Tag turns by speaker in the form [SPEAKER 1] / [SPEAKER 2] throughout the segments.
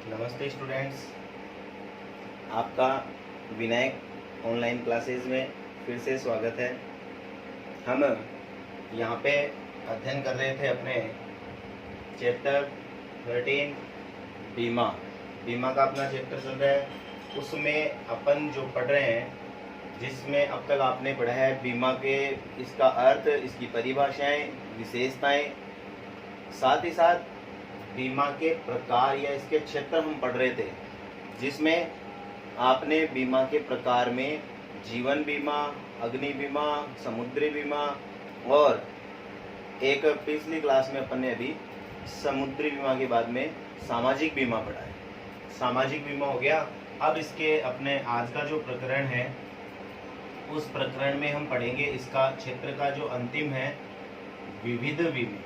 [SPEAKER 1] नमस्ते स्टूडेंट्स, आपका Vinayak online classes में फिर से स्वागत है। हम यहाँ पे अध्ययन कर रहे थे अपने चैप्टर 13 बीमा का अपना चैप्टर चल रहा है। उसमें अपन जो पढ़ रहे हैं, जिसमें अब तक आपने पढ़ा है बीमा के इसका अर्थ, इसकी परिभाषाएं, विशेषताएं, साथ ही साथ बीमा के प्रकार या इसके क्षेत्र हम पढ़ रहे थे, जिसमें आपने बीमा के प्रकार में जीवन बीमा, अग्नि बीमा, समुद्री बीमा और एक पिछली क्लास में अपन ने अभी समुद्री बीमा के बाद में सामाजिक बीमा पढ़ा है। सामाजिक बीमा हो गया। अब इसके अपने आज का जो प्रकरण है, उस प्रकरण में हम पढ़ेंगे इसका क्षेत्र का जो अंतिम है, विविध बीमा,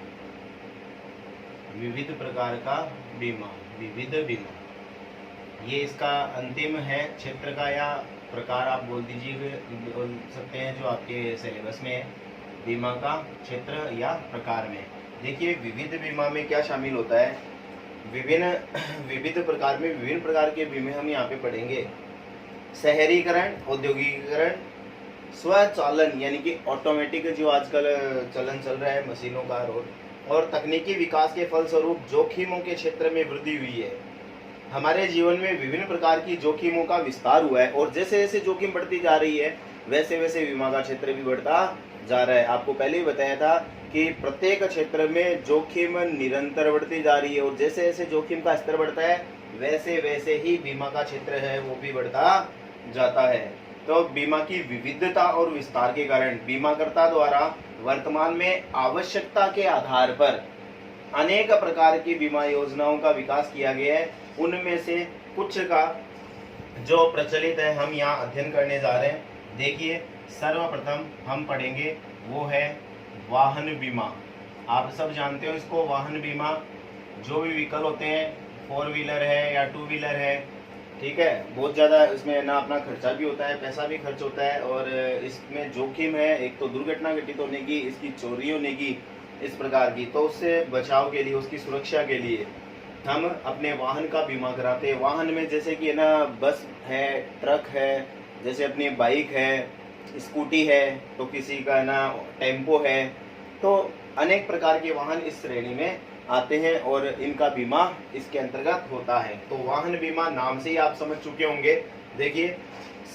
[SPEAKER 1] विविध प्रकार का बीमा, विविध बीमा। ये इसका अंतिम है क्षेत्र का, या प्रकार आप बोल सकते हैं, जो आपके सिलेबस में है बीमा का क्षेत्र या प्रकार में। देखिए, विविध बीमा में क्या शामिल होता है। विविध प्रकार में विभिन्न प्रकार के बीमे हम यहाँ पे पढ़ेंगे। शहरीकरण, औद्योगिकीकरण, स्वचालन यानी कि ऑटोमेटिक जो आजकल चलन चल रहा है मशीनों का, और तकनीकी विकास के फलस्वरूप जोखिमों के क्षेत्र में वृद्धि हुई है। हमारे जीवन में विभिन्न प्रकार की जोखिमों का विस्तार हुआ है, और जैसे जैसे जोखिम बढ़ती जा रही है वैसे वैसे बीमा का क्षेत्र भी बढ़ता जा रहा है। आपको पहले ही बताया था कि प्रत्येक क्षेत्र में जोखिम निरंतर बढ़ती जा रही है, और जैसे जैसे जोखिम का स्तर बढ़ता है वैसे वैसे ही बीमा का क्षेत्र है वो भी बढ़ता जाता है। तो बीमा की विविधता और विस्तार के कारण बीमाकर्ता द्वारा वर्तमान में आवश्यकता के आधार पर अनेक प्रकार की बीमा योजनाओं का विकास किया गया है। उनमें से कुछ का जो प्रचलित है हम यहाँ अध्ययन करने जा रहे हैं। देखिए, सर्वप्रथम हम पढ़ेंगे वो है वाहन बीमा। आप सब जानते हो इसको, वाहन बीमा। जो भी व्हीकल होते हैं, 4 व्हीलर है या 2 व्हीलर है, ठीक है, बहुत ज़्यादा इसमें ना अपना खर्चा भी होता है, पैसा भी खर्च होता है, और इसमें जोखिम है। एक तो दुर्घटना घटित होने की, इसकी चोरी होने की, इस प्रकार की। तो उससे बचाव के लिए, उसकी सुरक्षा के लिए हम अपने वाहन का बीमा कराते हैं। वाहन में जैसे कि ना बस है, ट्रक है, जैसे अपनी बाइक है, स्कूटी है, तो किसी का ना टेम्पो है, तो अनेक प्रकार के वाहन इस श्रेणी में आते हैं और इनका बीमा इसके अंतर्गत होता है। तो वाहन बीमा नाम से ही आप समझ चुके होंगे। देखिए,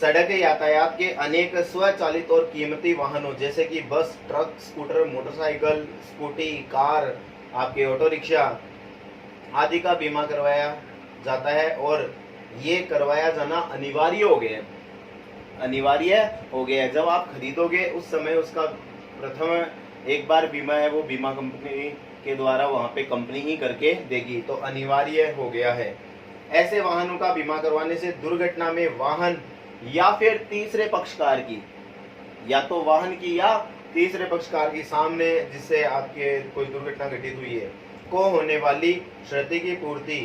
[SPEAKER 1] सड़क यातायात के अनेक स्वचालित और कीमती वाहनों जैसे कि बस, truck, scooter, motorcycle, scooty, car, आपके ऑटो रिक्शा आदि का बीमा करवाया जाता है, और ये करवाया जाना अनिवार्य हो गया है। जब आप खरीदोगे उस समय उसका प्रथम एक बार बीमा है वो बीमा कंपनी के द्वारा वहां पे कंपनी ही करके देगी, तो अनिवार्य हो गया है। ऐसे वाहनों का बीमा करवाने से दुर्घटना में वाहन या फिर तीसरे पक्षकार की, या तो वाहन की या तीसरे पक्षकार की, सामने जिससे आपके कोई दुर्घटना घटित हुई है, को होने वाली क्षति की पूर्ति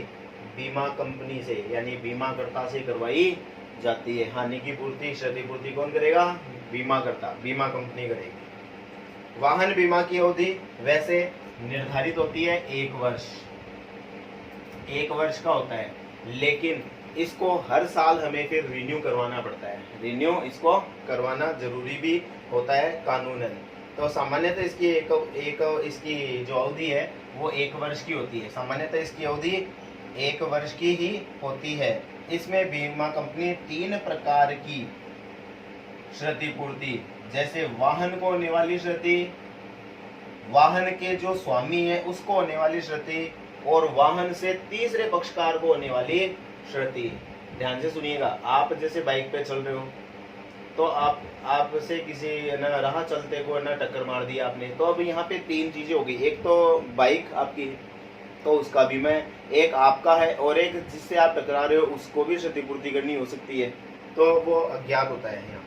[SPEAKER 1] बीमा कंपनी से यानी बीमाकर्ता से करवाई जाती है। हानि की पूर्ति, क्षति पूर्ति कौन करेगा? बीमाकर्ता, बीमा कंपनी करेगी। वाहन बीमा की अवधि वैसे निर्धारित होती है 1 वर्ष, 1 वर्ष का होता है, लेकिन इसको हर साल हमें फिर रिन्यू करवाना पड़ता है। रिन्यू इसको करवाना जरूरी भी होता है कानूनन। तो सामान्यतः इसकी जो अवधि है वो 1 वर्ष की होती है। सामान्यतः इसकी अवधि 1 वर्ष की ही होती है। इसमें बीमा कंपनी 3 प्रकार की क्षतिपूर्ति, जैसे वाहन को होने वाली क्षति, वाहन के जो स्वामी है उसको होने वाली क्षति, और वाहन से तीसरे पक्षकार को होने वाली क्षति। ध्यान से सुनिएगा। आप जैसे बाइक पे चल रहे हो, तो आपसे किसी ना राह चलते को ना टक्कर मार दिया आपने, तो अब यहाँ पे 3 चीजें हो गई। एक तो बाइक आपकी, तो उसका बीमा है, एक आपका है, और एक जिससे आप टकरा रहे हो उसको भी क्षतिपूर्ति करनी हो सकती है, तो वो अज्ञात होता है यहाँ।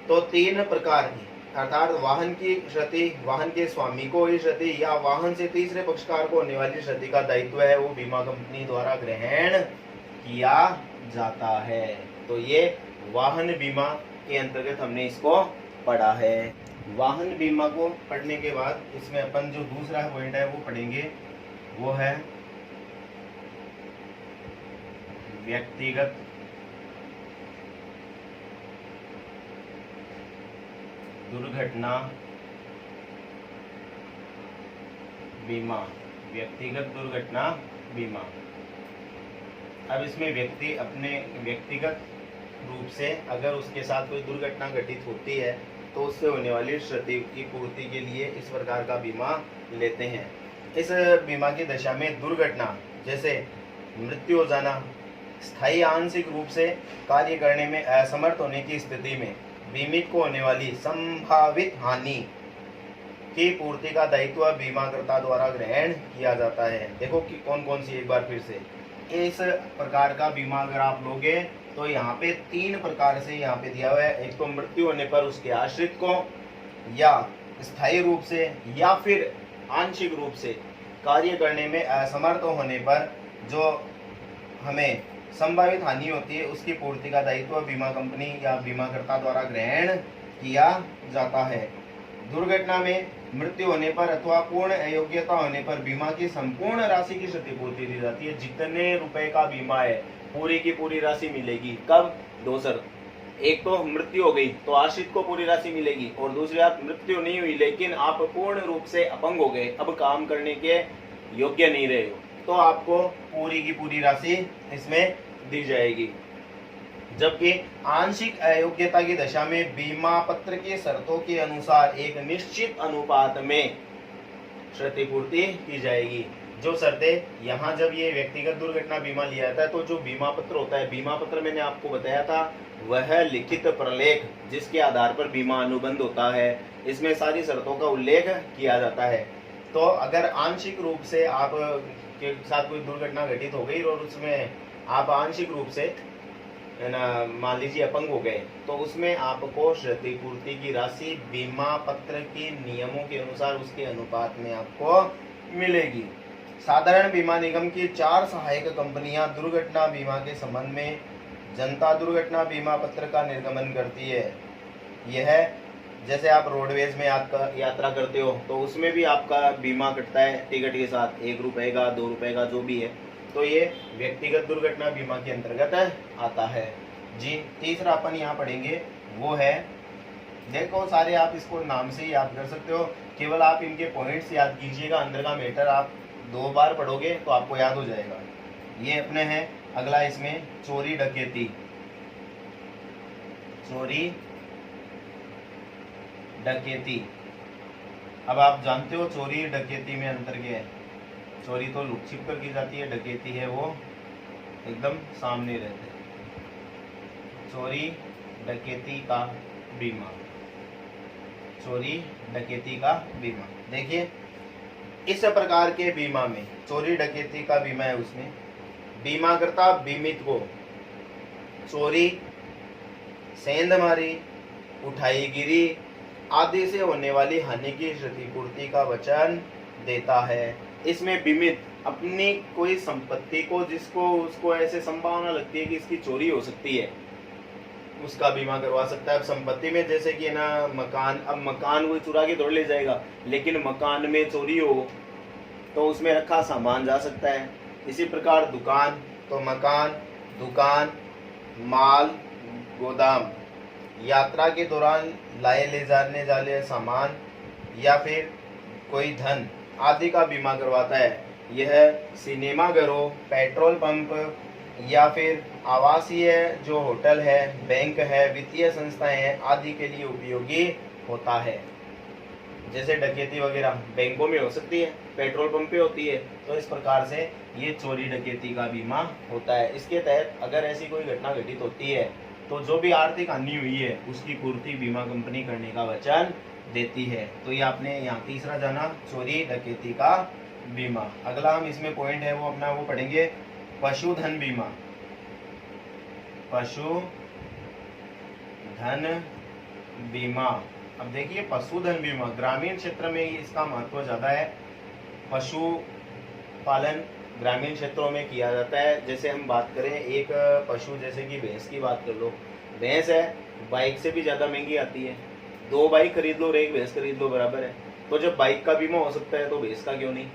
[SPEAKER 1] तो 3 प्रकार की, अर्थात वाहन की क्षति, वाहन के स्वामी को हुई क्षति, या वाहन से तीसरे पक्षकार को होने वाली क्षति का दायित्व है वो बीमा कंपनी द्वारा ग्रहण किया जाता है। तो ये वाहन बीमा के अंतर्गत हमने इसको पढ़ा है। वाहन बीमा को पढ़ने के बाद इसमें अपन जो दूसरा पॉइंट है वो पढ़ेंगे, वो है व्यक्तिगत दुर्घटना बीमा, व्यक्तिगत दुर्घटना बीमा। अब इसमें व्यक्ति अपने व्यक्तिगत रूप से अगर उसके साथ कोई दुर्घटना घटित होती है तो उससे होने वाली क्षति की पूर्ति के लिए इस प्रकार का बीमा लेते हैं। इस बीमा की दशा में दुर्घटना जैसे मृत्यु हो जाना, स्थायी आंशिक रूप से कार्य करने में असमर्थ होने की स्थिति में बीमित को होने वाली संभावित हानि की पूर्ति का दायित्व बीमाकर्ता द्वारा ग्रहण किया जाता है। देखो कि कौन कौन सी, एक बार फिर से, इस प्रकार का बीमा अगर आप लोगे तो यहाँ पे 3 प्रकार से यहाँ पे दिया हुआ है। एक तो मृत्यु होने पर उसके आश्रित को, या स्थायी रूप से या फिर आंशिक रूप से कार्य करने में असमर्थ होने पर जो हमें संभावित हानि होती है उसकी पूर्ति का दायित्व बीमा कंपनी या बीमाकर्ता द्वारा ग्रहण किया जाता है। दुर्घटना में मृत्यु होने पर अथवा पूर्ण अयोग्यता होने पर बीमा की संपूर्ण राशि की क्षतिपूर्ति दी जाती है। जितने रुपए का बीमा है पूरी की पूरी राशि मिलेगी। कब? 2 शर्त, एक तो मृत्यु हो गई तो आश्रित को पूरी राशि मिलेगी, और दूसरी बात मृत्यु नहीं हुई लेकिन आप पूर्ण रूप से अपंग हो गए, अब काम करने के योग्य नहीं रहे हो, तो आपको पूरी की पूरी राशि इसमें दी जाएगी। जबकि आंशिक अयोग्यता की दशा में बीमा पत्र के शर्तों के अनुसार एक निश्चित अनुपात में क्षतिपूर्ति की जाएगी। जो शर्तें यहाँ जब ये व्यक्तिगत दुर्घटना बीमा लिया जाता है तो जो बीमा पत्र होता है, बीमा पत्र मैंने आपको बताया था वह लिखित प्रलेख जिसके आधार पर बीमा अनुबंध होता है, इसमें सारी शर्तों का उल्लेख किया जाता है। तो अगर आंशिक रूप से आप के साथ कोई दुर्घटना घटित हो गई और उसमें आप आंशिक रूप से मान लीजिए अपंग हो गए, तो उसमें आपको क्षतिपूर्ति की राशि बीमा पत्र के नियमों के अनुसार उसके अनुपात में आपको मिलेगी। साधारण बीमा निगम की 4 सहायक कंपनियां दुर्घटना बीमा के संबंध में जनता दुर्घटना बीमा पत्र का निर्गमन करती है। यह जैसे आप रोडवेज में यात्रा करते हो तो उसमें भी आपका बीमा कटता है टिकट के साथ, 1 रुपए का 2 रुपए का जो भी है, तो ये व्यक्तिगत दुर्घटना बीमा के अंतर्गत आता है जी। तीसरा अपन यहाँ पढ़ेंगे वो है, देखो सारे आप इसको नाम से ही याद कर सकते हो, केवल आप इनके पॉइंट्स याद कीजिएगा, अंदर का मैटर आप 2 बार पढ़ोगे तो आपको याद हो जाएगा। ये अपने हैं अगला, इसमें चोरी डकैती, चोरी डकैती। अब आप जानते हो चोरी डकैती में अंतर क्या है। चोरी तो लुक छिप कर की जाती है, डकैती है वो एकदम सामने रहते हैं। चोरी डकैती का बीमा, चोरी डकैती का बीमा। देखिए इस प्रकार के बीमा में चोरी डकैती का बीमा है, उसमें बीमाकर्ता बीमित को चोरी, सेंधमारी, उठाईगिरी आदि से होने वाली हानि की क्षतिपूर्ति का वचन देता है। इसमें बीमित अपनी कोई संपत्ति को जिसको उसको ऐसे संभावना लगती है कि इसकी चोरी हो सकती है उसका बीमा करवा सकता है। अब संपत्ति में जैसे कि ना मकान, अब मकान वो चुरा के दौड़ ले जाएगा, लेकिन मकान में चोरी हो तो उसमें रखा सामान जा सकता है। इसी प्रकार दुकान, तो मकान, दुकान, माल, गोदाम, यात्रा के दौरान लाए ले जाने वाले सामान या फिर कोई धन आदि का बीमा करवाता है। यह सिनेमा घरों, पेट्रोल पंप या फिर आवासीय जो होटल है, बैंक है, वित्तीय संस्थाएं हैं आदि के लिए उपयोगी होता है। जैसे डकैती वगैरह बैंकों में हो सकती है, पेट्रोल पंप पे होती है, तो इस प्रकार से ये चोरी डकैती का बीमा होता है। इसके तहत अगर ऐसी कोई घटना घटित होती है तो जो भी आर्थिक हानि हुई है उसकी पूर्ति बीमा कंपनी करने का वचन देती है। तो ये आपने यहाँ तीसरा जाना, चोरी डकैती का बीमा। अगला हम इसमें पॉइंट है वो अपना वो पढ़ेंगे, पशुधन बीमा। पशुधन बीमा, अब देखिए पशुधन बीमा ग्रामीण क्षेत्र में इसका महत्व ज्यादा है। पशु पालन ग्रामीण क्षेत्रों में किया जाता है। जैसे हम बात करें एक पशु, जैसे कि भैंस की बात कर लो, भैंस है बाइक से भी ज्यादा महंगी आती है, 2 बाइक खरीद लो और 1 भैंस खरीद लो बराबर है। तो जब बाइक का बीमा हो सकता है तो भैंस का क्यों नहीं,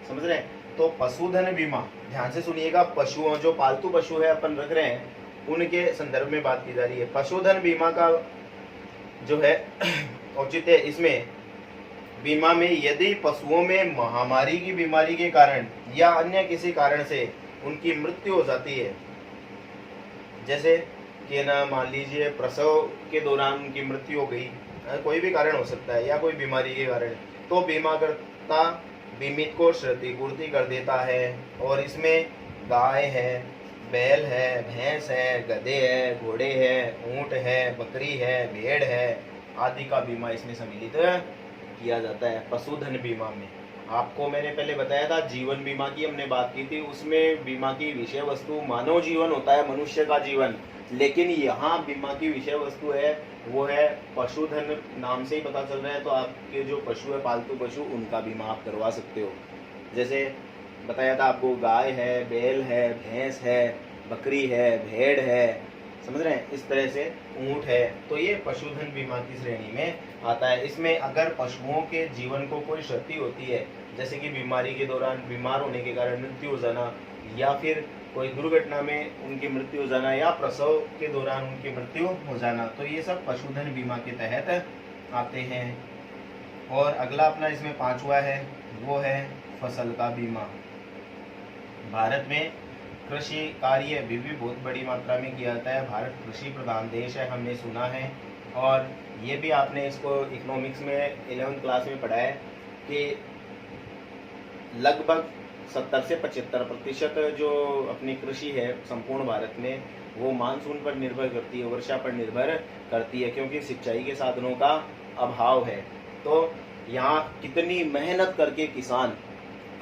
[SPEAKER 1] समझ रहे हैं। तो पशुधन बीमा, ध्यान से सुनिएगा, पशुओं जो पालतू पशु है अपन रख रहे हैं उनके संदर्भ में बात की जा रही है। पशुधन बीमा का जो है औचित्य इसमें, बीमा में यदि पशुओं में महामारी की बीमारी के कारण या अन्य किसी कारण से उनकी मृत्यु हो जाती है, जैसे कि ना मान लीजिए प्रसव के दौरान उनकी मृत्यु हो गई, कोई भी कारण हो सकता है या कोई बीमारी के कारण, तो बीमाकर्ता बीमित को क्षतिपूर्ति कर देता है। और इसमें गाय है, बैल है, भैंस है, गधे है, घोड़े है, ऊंट है, बकरी है, भेड़ है आदि का बीमा इसमें सम्मिलित किया जाता है पशुधन बीमा में। आपको मैंने पहले बताया था जीवन बीमा की हमने बात की थी, उसमें बीमा की विषय वस्तु मानव जीवन होता है, मनुष्य का जीवन, लेकिन यहाँ बीमा की विषय वस्तु है वो है पशुधन, नाम से ही पता चल रहा है। तो आपके जो पशु है, पालतू पशु, उनका बीमा आप करवा सकते हो। जैसे बताया था आपको, गाय है, बैल है, भैंस है, बकरी है, भेड़ है, समझ रहे हैं, इस तरह से ऊंट है, तो ये पशुधन बीमा की श्रेणी में आता है। इसमें अगर पशुओं के जीवन को कोई क्षति होती है, जैसे कि बीमारी के दौरान बीमार होने के कारण मृत्यु हो जाना, या फिर कोई दुर्घटना में उनकी मृत्यु हो जाना, या प्रसव के दौरान उनकी मृत्यु हो जाना, तो ये सब पशुधन बीमा के तहत आते हैं। और अगला अपना इसमें 5वां है वो है फसल का बीमा। भारत में कृषि कार्य भी बहुत बड़ी मात्रा में किया जाता है। भारत कृषि प्रधान देश है, हमने सुना है, और ये भी आपने इसको इकोनॉमिक्स में 11वीं क्लास में पढ़ा है कि लगभग 70 से 75% जो अपनी कृषि है संपूर्ण भारत में, वो मानसून पर निर्भर करती है, वर्षा पर निर्भर करती है, क्योंकि सिंचाई के साधनों का अभाव है। तो यहाँ कितनी मेहनत करके किसान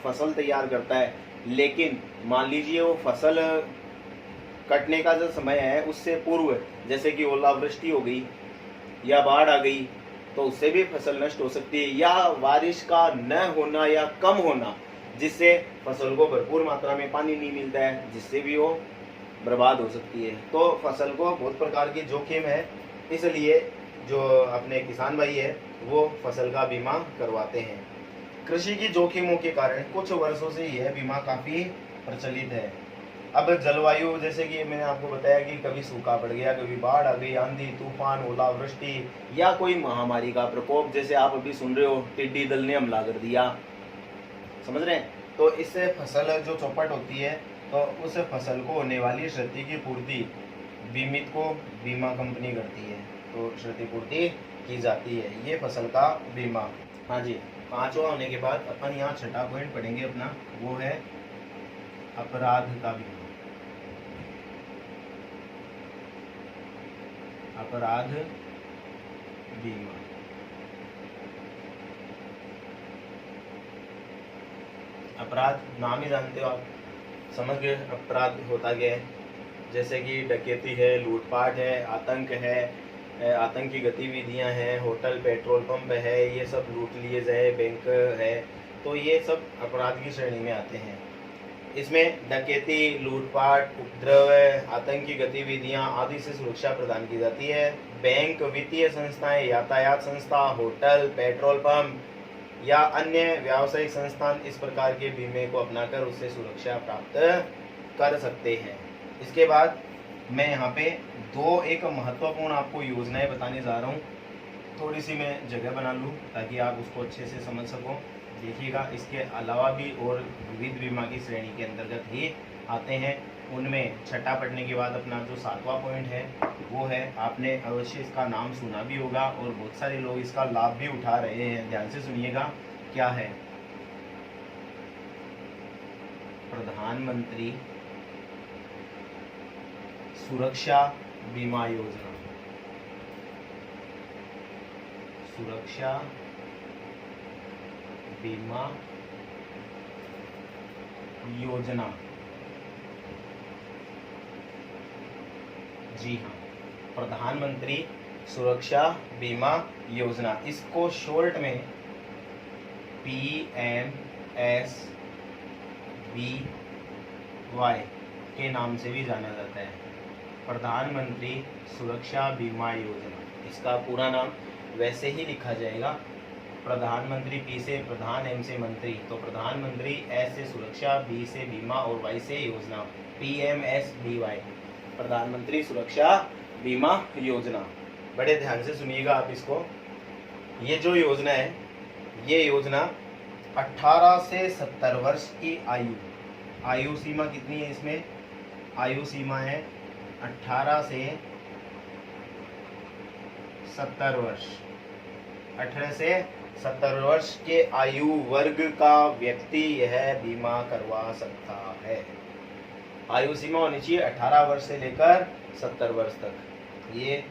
[SPEAKER 1] फसल तैयार करता है, लेकिन मान लीजिए वो फसल कटने का जो समय है उससे पूर्व जैसे कि ओलावृष्टि हो गई या बाढ़ आ गई, तो उससे भी फसल नष्ट हो सकती है, या बारिश का न होना या कम होना, जिससे फसल को भरपूर मात्रा में पानी नहीं मिलता है, जिससे भी वो बर्बाद हो सकती है। तो फसल को बहुत प्रकार की जोखिम है, इसलिए जो अपने किसान भाई है वो फसल का बीमा करवाते हैं। कृषि की जोखिमों के कारण कुछ वर्षों से यह बीमा काफी प्रचलित है। अब जलवायु, जैसे कि मैंने आपको बताया कि कभी सूखा पड़ गया, कभी बाढ़ आ गई, आंधी तूफान, ओलावृष्टि, या कोई महामारी का प्रकोप, जैसे आप अभी सुन रहे हो टिड्डी दल ने हमला कर दिया, समझ रहे हैं, तो इससे फसल जो चौपट होती है, तो उस फसल को होने वाली क्षति की पूर्ति बीमित को बीमा कंपनी करती है, तो क्षतिपूर्ति की जाती है। ये फसल का बीमा। हाँ जी, 5वां होने के बाद अपन यहाँ 6ठा पॉइंट पढ़ेंगे अपना, वो है अपराध का बीमा। अपराध बीमा। अपराध नाम ही जानते हो आप, समझ गए अपराध होता क्या है, जैसे कि डकैती है, लूटपाट है, आतंक है, आतंकी गतिविधियां हैं, होटल पेट्रोल पंप है, ये सब लूट लिए जाए, बैंक है, तो ये सब अपराध की श्रेणी में आते हैं। इसमें डकैती, लूटपाट, उपद्रव, आतंकी गतिविधियां आदि से सुरक्षा प्रदान की जाती है। बैंक, वित्तीय संस्थाएं, यातायात संस्था, होटल, पेट्रोल पंप या अन्य व्यावसायिक संस्थान इस प्रकार के बीमे को अपनाकर उससे सुरक्षा प्राप्त कर सकते हैं। इसके बाद मैं यहाँ पे एक महत्वपूर्ण आपको योजनाएं बताने जा रहा हूँ। थोड़ी सी मैं जगह बना लूँ ताकि आप उसको अच्छे से समझ सको। देखिएगा, इसके अलावा भी और विविध बीमा की श्रेणी के अंतर्गत ही आते हैं। उनमें छठा पढ़ने के बाद अपना जो 7वां पॉइंट है वो है, आपने अवश्य इसका नाम सुना भी होगा और बहुत सारे लोग इसका लाभ भी उठा रहे हैं। ध्यान से सुनिएगा, क्या है? प्रधानमंत्री सुरक्षा बीमा योजना। सुरक्षा बीमा योजना, जी हाँ, प्रधानमंत्री सुरक्षा बीमा योजना। इसको शॉर्ट में PMSBY के नाम से भी जाना जाता है, प्रधानमंत्री सुरक्षा बीमा योजना। इसका पूरा नाम वैसे ही लिखा जाएगा प्रधानमंत्री, पी से प्रधान, एम से मंत्री, तो प्रधानमंत्री, एस से सुरक्षा, बी से बीमा और वाई से योजना, PMSBY, प्रधानमंत्री सुरक्षा बीमा योजना। बड़े ध्यान से सुनिएगा आप इसको। ये जो योजना है, ये योजना 18 से 70 वर्ष की आयु सीमा कितनी है इसमें? आयु सीमा है 18 से 70 वर्ष। 18 से 70 वर्ष के आयु वर्ग का व्यक्ति यह बीमा करवा सकता है। आयु सीमा होनी चाहिए 18 वर्ष से लेकर 70 वर्ष तक। ये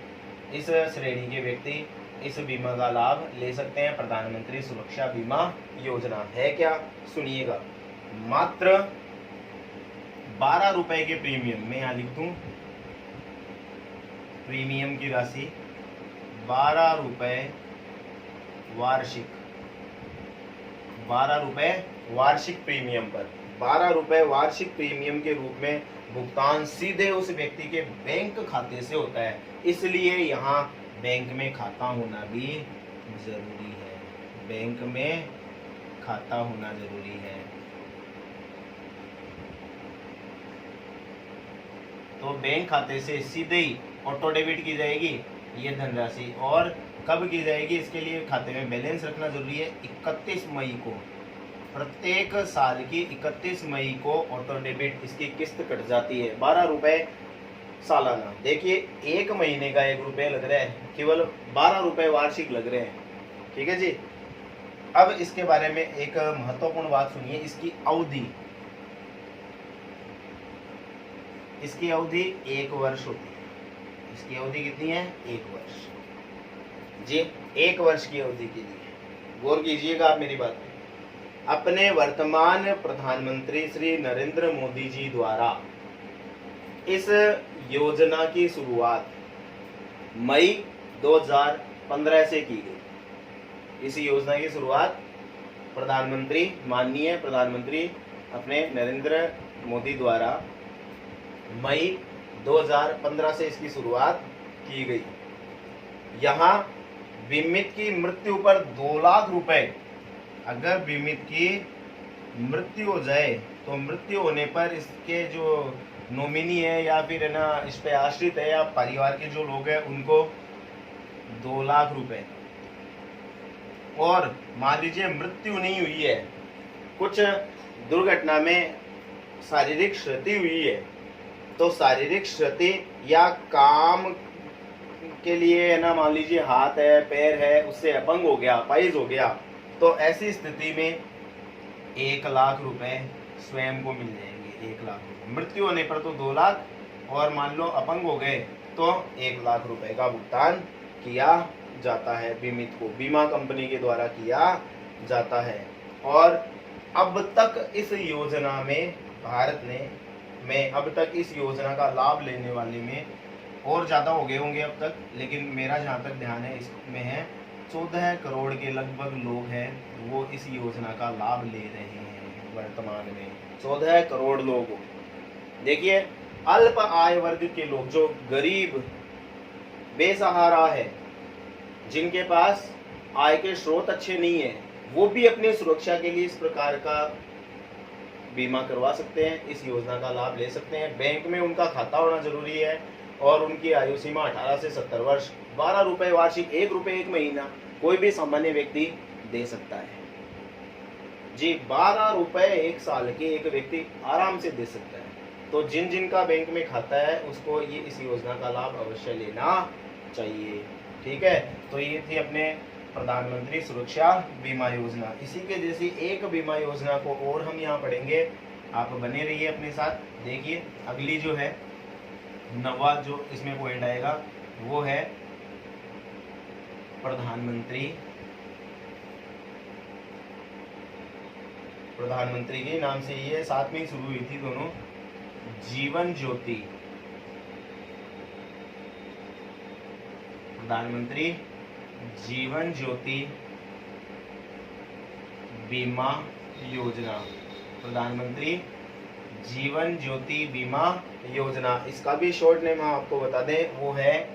[SPEAKER 1] इस श्रेणी के व्यक्ति इस बीमा का लाभ ले सकते हैं। प्रधानमंत्री सुरक्षा बीमा योजना है क्या? सुनिएगा। मात्र 12 रुपए के प्रीमियम में यहाँ लिख दूं, प्रीमियम की राशि 12 रुपए वार्षिक, 12 रुपए वार्षिक प्रीमियम पर 12 रुपए वार्षिक प्रीमियम के रूप में भुगतान सीधे उस व्यक्ति के बैंक खाते से होता है। इसलिए यहाँ बैंक में खाता होना भी जरूरी है। बैंक में खाता होना जरूरी है। तो बैंक खाते से सीधे ही ऑटो डेबिट की जाएगी ये धनराशि। और कब की जाएगी? इसके लिए खाते में बैलेंस रखना जरूरी है। 31 मई को, प्रत्येक साल की 31 मई को ऑटो डेबिट इसकी किस्त कट जाती है। 12 रुपए सालाना। देखिए, एक महीने का 1 रुपये लग रहा है, केवल 12 रुपए वार्षिक लग रहे हैं। ठीक है जी। अब इसके बारे में एक महत्वपूर्ण बात सुनिए। इसकी अवधि, इसकी अवधि 1 वर्ष होती है। इसकी अवधि कितनी है? 1 वर्ष जी। 1 वर्ष की अवधि के लिए गौर कीजिएगा आप मेरी बात पे। अपने वर्तमान प्रधानमंत्री श्री नरेंद्र मोदी जी द्वारा इस योजना की शुरुआत मई 2015 से की गई। इस योजना की शुरुआत प्रधानमंत्री, माननीय प्रधानमंत्री अपने नरेंद्र मोदी द्वारा मई 2015 से इसकी शुरुआत की गई। यहाँ बीमित की मृत्यु पर 2 लाख रुपए, अगर बीमित की मृत्यु हो जाए तो मृत्यु होने पर इसके जो नॉमिनी है या फिर है ना इस पे आश्रित है या परिवार के जो लोग हैं उनको 2 लाख रुपए। और मान लीजिए मृत्यु नहीं हुई है, कुछ दुर्घटना में शारीरिक क्षति हुई है, तो शारीरिक क्षति या काम के लिए है ना, मान लीजिए हाथ है, पैर है, उससे अपंग हो गया, अपाहिज हो गया, तो ऐसी स्थिति में 1 लाख रुपए स्वयं को मिल जाएंगे। 1 लाख रुपए। मृत्यु होने पर तो 2 लाख, और मान लो अपंग हो गए तो 1 लाख रुपए का भुगतान किया जाता है। बीमित को बीमा कंपनी के द्वारा किया जाता है। और अब तक इस योजना में भारत में अब तक इस योजना का लाभ लेने वाले में और ज़्यादा हो गए होंगे अब तक, लेकिन मेरा जहाँ तक ध्यान है इसमें है 14 करोड़ के लगभग लोग हैं वो इस योजना का लाभ ले रहे हैं वर्तमान में। 14 करोड़ लोग। देखिए, अल्प आय वर्ग के लोग, जो गरीब बेसहारा है, जिनके पास आय के स्रोत अच्छे नहीं है, वो भी अपनी सुरक्षा के लिए इस प्रकार का बीमा करवा सकते हैं, इस योजना का लाभ ले सकते हैं। बैंक में उनका खाता होना जरूरी है और उनकी आयु सीमा 18 से 70 वर्ष। 12 रुपए वार्षिक, 1 रुपये 1 महीना कोई भी सामान्य व्यक्ति दे सकता है जी। 12 रुपए 1 साल के एक व्यक्ति आराम से दे सकता है। तो जिन जिन का बैंक में खाता है उसको ये इस योजना का लाभ अवश्य लेना चाहिए। ठीक है, तो ये थी अपने प्रधानमंत्री सुरक्षा बीमा योजना। इसी के जैसी एक बीमा योजना को और हम यहाँ पढ़ेंगे। आप बने रहिए अपने साथ। देखिए, अगली जो है 9वां जो इसमें पॉइंट आएगा वो है प्रधानमंत्री के नाम से ये साथ में ही शुरू हुई थी दोनों, जीवन ज्योति। प्रधानमंत्री जीवन ज्योति बीमा योजना। प्रधानमंत्री जीवन ज्योति बीमा योजना, इसका भी शॉर्ट नेम हम आपको बता दें, वो है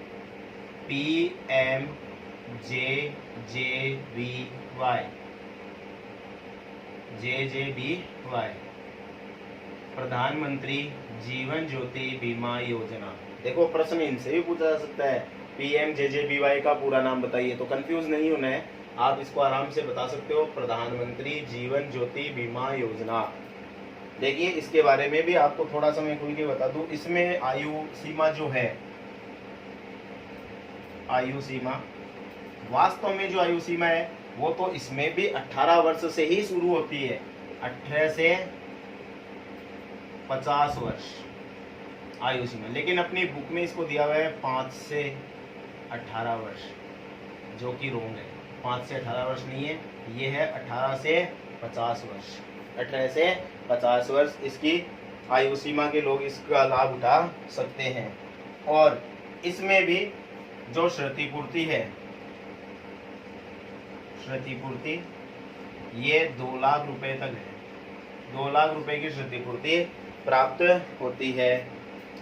[SPEAKER 1] PMJJBY। वाई, JJBY, प्रधानमंत्री जीवन ज्योति बीमा योजना। देखो प्रश्न इनसे भी पूछा जा सकता है, PMJJBY का पूरा नाम बताइए, तो कंफ्यूज नहीं होना है, आप इसको आराम से बता सकते हो, प्रधानमंत्री जीवन ज्योति बीमा योजना। देखिए इसके बारे में भी आपको थोड़ा सा मैं खुल के बता दूं, इसमें आयु सीमा जो है, आयु सीमा वास्तव में जो आयु सीमा है वो तो इसमें भी 18 वर्ष से ही शुरू होती है, 18 से 50 वर्ष आयु सीमा, लेकिन अपनी बुक में इसको दिया हुआ है 5 से 18 वर्ष, जो कि रोंग है। 5 से 18 वर्ष नहीं है, ये है 18 से 50 वर्ष। 18 से 50 वर्ष इसकी आयु सीमा के लोग इसका लाभ उठा सकते हैं। और इसमें भी जो क्षतिपूर्ति है, क्षतिपूर्ति ये 2 लाख रुपए तक है, 2 लाख रुपए की क्षतिपूर्ति प्राप्त होती है,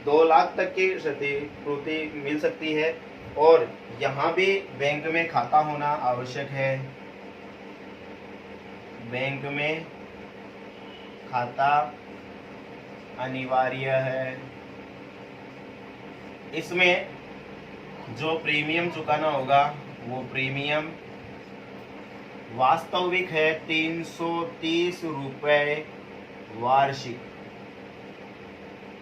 [SPEAKER 1] 2 लाख तक की क्षतिपूर्ति मिल सकती है। और यहाँ भी बैंक में खाता होना आवश्यक है, बैंक में खाता अनिवार्य है। इसमें जो प्रीमियम चुकाना होगा वो प्रीमियम वास्तविक है 330 रुपए वार्षिक,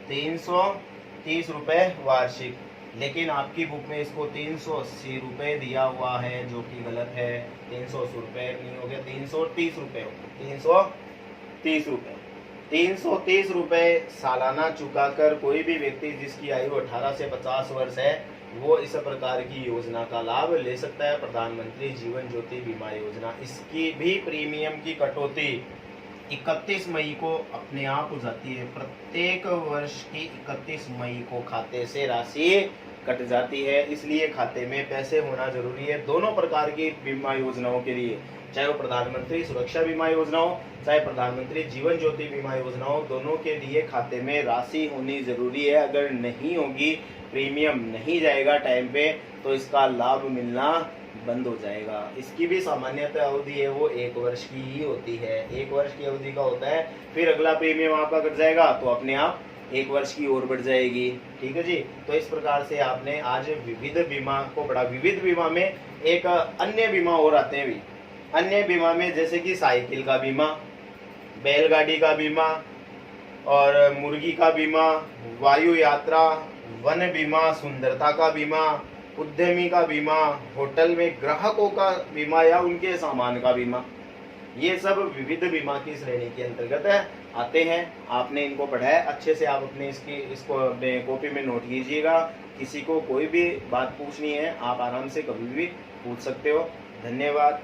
[SPEAKER 1] 330 रुपए वार्षिक, लेकिन आपकी बुक में इसको 380 रुपए दिया हुआ है, जो कि गलत है। 380 रुपए नहीं हो गया, 330 रुपए, 330 रुपए, 330 रुपए सालाना चुकाकर कोई भी व्यक्ति जिसकी आयु 18 से 50 वर्ष है वो इस प्रकार की योजना का लाभ ले सकता है, प्रधानमंत्री जीवन ज्योति बीमा योजना। इसकी भी प्रीमियम की कटौती 31 मई को अपने आप हो जाती है, प्रत्येक वर्ष की 31 मई को खाते से राशि कट जाती है, इसलिए खाते में पैसे होना जरूरी है दोनों प्रकार की बीमा योजनाओं के लिए, चाहे वो प्रधानमंत्री सुरक्षा बीमा योजना हो, चाहे प्रधानमंत्री जीवन ज्योति बीमा योजना हो, दोनों के लिए खाते में राशि होनी जरूरी है। अगर नहीं होगी, प्रीमियम नहीं जाएगा टाइम पे, तो इसका लाभ मिलना बंद हो जाएगा। इसकी भी सामान्यतः अवधि है वो 1 वर्ष की ही होती है, 1 वर्ष की अवधि का होता है, फिर अगला प्रीमियम आपका कट जाएगा तो अपने आप 1 वर्ष की ओर बढ़ जाएगी। ठीक है जी। तो इस प्रकार से आपने आज विविध बीमा को पढ़ा। विविध बीमा में एक अन्य बीमा और आते हैं भी, अन्य बीमा में जैसे कि साइकिल का बीमा, बैलगाड़ी का बीमा और मुर्गी का बीमा, वायु यात्रा, वन बीमा, सुंदरता का बीमा, उद्यमी का बीमा, होटल में ग्राहकों का बीमा या उनके सामान का बीमा, ये सब विविध बीमा की श्रेणी के अंतर्गत आते हैं। आपने इनको पढ़ा है अच्छे से, आप अपने इसको अपने कॉपी में नोट कीजिएगा। किसी को कोई भी बात पूछनी है आप आराम से कभी भी पूछ सकते हो। धन्यवाद।